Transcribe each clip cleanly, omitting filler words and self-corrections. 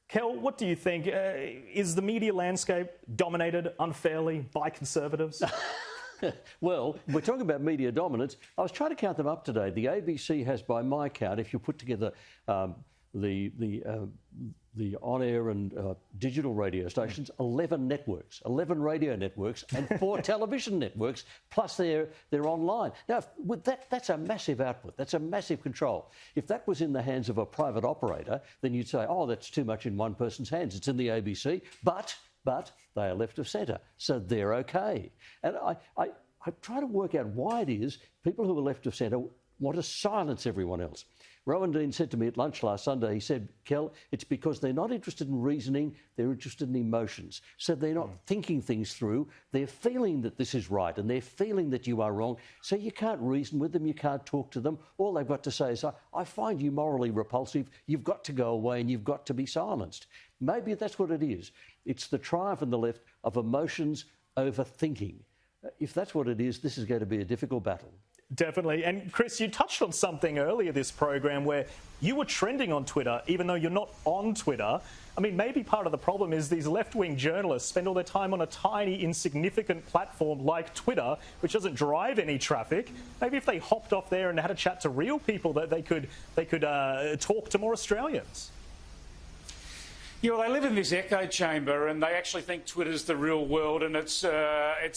Kel, what do you think? Is the media landscape dominated unfairly by Conservatives? Well, we're talking about media dominance. I was trying to count them up today. The ABC has, by my count, if you put together the on-air and digital radio stations, 11 networks, 11 radio networks and 4 television networks, plus they're online. Now, with that's a massive output. That's a massive control. If that was in the hands of a private operator, then you'd say, oh, that's too much in one person's hands. It's in the ABC, but they are left of centre, so they're okay. And I try to work out why it is people who are left of centre want to silence everyone else. Rowan Dean said to me at lunch last Sunday, he said, Kel, it's because they're not interested in reasoning, they're interested in emotions. So they're not thinking things through, they're feeling that this is right and they're feeling that you are wrong. So you can't reason with them, you can't talk to them. All they've got to say is, I find you morally repulsive, you've got to go away and you've got to be silenced. Maybe that's what it is. It's the triumph on the left of emotions over thinking. If that's what it is, this is going to be a difficult battle. Definitely. And Chris, you touched on something earlier this program where you were trending on Twitter, even though you're not on Twitter. I mean, maybe part of the problem is these left-wing journalists spend all their time on a tiny, insignificant platform like Twitter, which doesn't drive any traffic. Maybe if they hopped off there and had a chat to real people, that they could talk to more Australians. Yeah, well, they live in this echo chamber and they actually think Twitter's the real world, and it's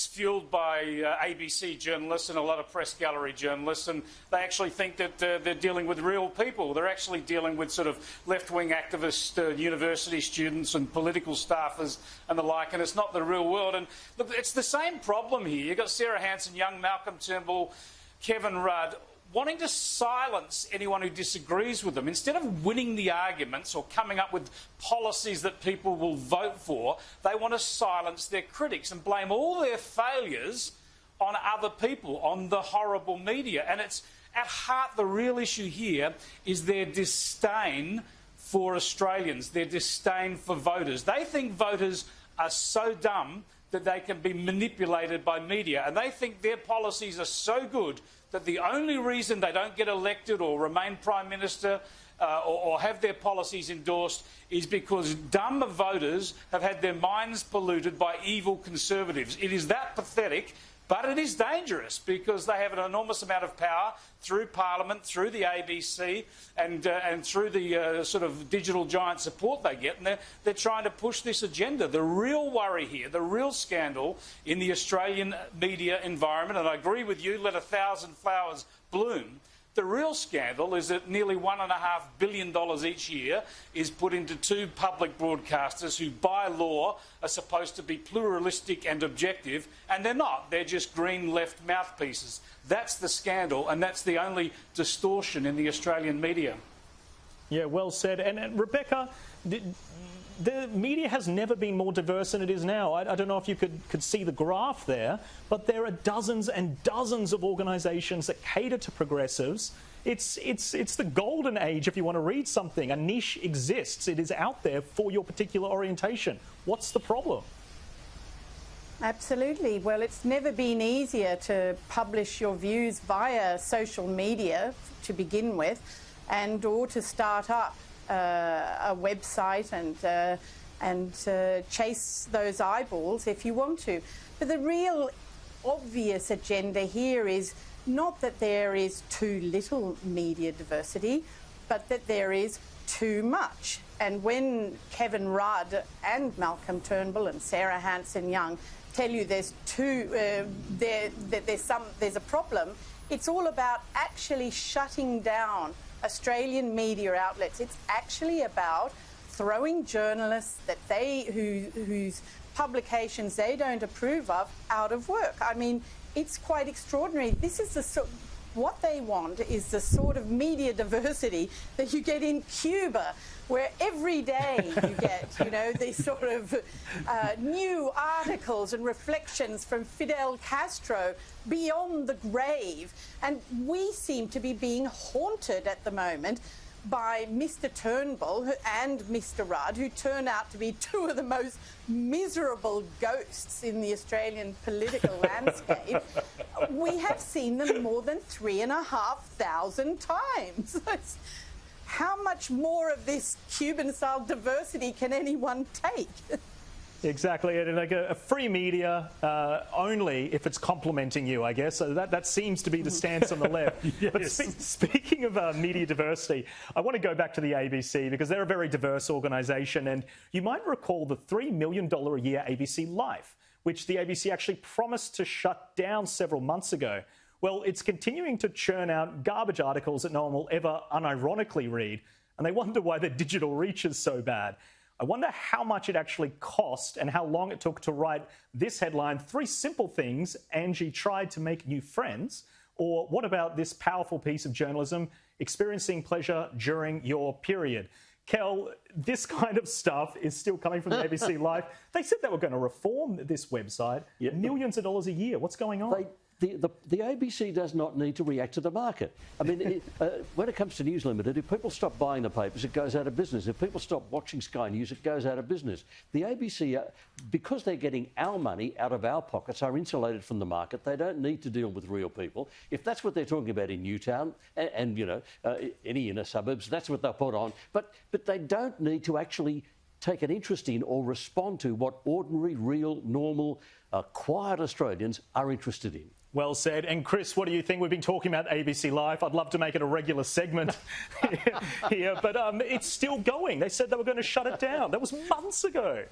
fueled by ABC journalists and a lot of press gallery journalists, and they actually think that they're dealing with real people. They're actually dealing with sort of left-wing activists, university students and political staffers and the like, and it's not the real world. And look, it's the same problem here. You've got Sarah Hanson-Young, Malcolm Turnbull, Kevin Rudd, wanting to silence anyone who disagrees with them. Instead of winning the arguments or coming up with policies that people will vote for, they want to silence their critics and blame all their failures on other people, on the horrible media. And it's at heart, the real issue here is their disdain for Australians, their disdain for voters. They think voters are so dumb that they can be manipulated by media, and they think their policies are so good that the only reason they don't get elected or remain Prime Minister or have their policies endorsed is because dumb voters have had their minds polluted by evil Conservatives. It is that pathetic, but it is dangerous because they have an enormous amount of power through Parliament, through the ABC and through the sort of digital giant support they get, and they're trying to push this agenda. The real worry here, the real scandal in the Australian media environment, and I agree with you, let 1,000 flowers bloom. The real scandal is that nearly $1.5 billion each year is put into 2 public broadcasters who, by law, are supposed to be pluralistic and objective, and they're not. They're just green left mouthpieces. That's the scandal, and that's the only distortion in the Australian media. Yeah, well said. And Rebecca, the media has never been more diverse than it is now. I don't know if you could see the graph there, but there are dozens and dozens of organisations that cater to progressives. It's the golden age if you want to read something. A niche exists. It is out there for your particular orientation. What's the problem? Absolutely. Well, it's never been easier to publish your views via social media to begin with, and or to start up a website and chase those eyeballs if you want to. But the real obvious agenda here is not that there is too little media diversity, but that there is too much. And when Kevin Rudd and Malcolm Turnbull and Sarah Hanson-Young tell you there's there's a problem, it's all about actually shutting down Australian media outlets. It's actually about throwing journalists whose publications they don't approve of out of work. I mean, it's quite extraordinary. This is what they want is the sort of media diversity that you get in Cuba, where every day you get, these sort of new articles and reflections from Fidel Castro beyond the grave. And we seem to be being haunted at the moment by Mr Turnbull and Mr Rudd, who turn out to be 2 of the most miserable ghosts in the Australian political landscape. We have seen them more than 3,500 times. how much more of this Cuban-style diversity can anyone take? Exactly, and like a free media only if it's complementing you, I guess. So that seems to be the stance on the left. Yes. But speaking of media diversity, I want to go back to the ABC because they're a very diverse organisation, and you might recall the $3 million a year ABC Life, which the ABC actually promised to shut down several months ago. Well, it's continuing to churn out garbage articles that no one will ever unironically read, and they wonder why their digital reach is so bad. I wonder how much it actually cost and how long it took to write this headline, 3 simple things Angie tried to make new friends. Or what about this powerful piece of journalism, experiencing pleasure during your period? Kel, this kind of stuff is still coming from the ABC Life. They said they were going to reform this website. Yep. Millions of dollars a year. What's going on? The ABC does not need to react to the market. I mean, when it comes to News Limited, if people stop buying the papers, it goes out of business. If people stop watching Sky News, it goes out of business. The ABC, because they're getting our money out of our pockets, are insulated from the market. They don't need to deal with real people. If that's what they're talking about in Newtown and you know, any inner suburbs, that's what they'll put on. But they don't need to actually take an interest in or respond to what ordinary, real, normal, quiet Australians are interested in. Well said. And Chris, what do you think? We've been talking about ABC Life. I'd love to make it a regular segment here, but it's still going. They said they were going to shut it down. That was months ago.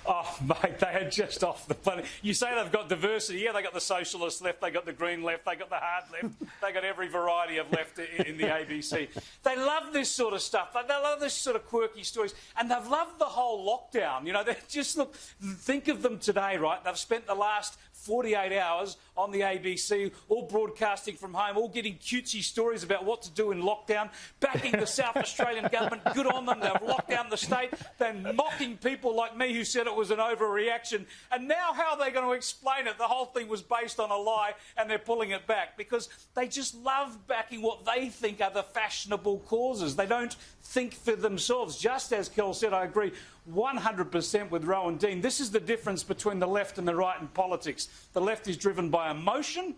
Oh, mate, they are just off the planet. You say they've got diversity. Yeah, they got the socialist left, they got the green left, they got the hard left, they got every variety of left in the ABC. They love this sort of stuff. They love this sort of quirky stories. And they've loved the whole lockdown. You know, they just look, think of them today, right? They've spent the last 48 hours on the ABC, all broadcasting from home, all getting cutesy stories about what to do in lockdown, backing the South Australian government. Good on them. They've locked down the state. They're mocking people like me who said it was an overreaction. And now how are they going to explain it? The whole thing was based on a lie and they're pulling it back because they just love backing what they think are the fashionable causes. They don't think for themselves. Just as Kel said, I agree 100% with Rowan Dean. This is the difference between the left and the right in politics. The left is driven by emotion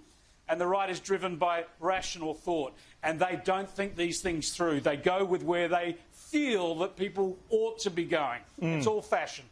and the right is driven by rational thought. And they don't think these things through. They go with where they feel that people ought to be going. It's all fashion.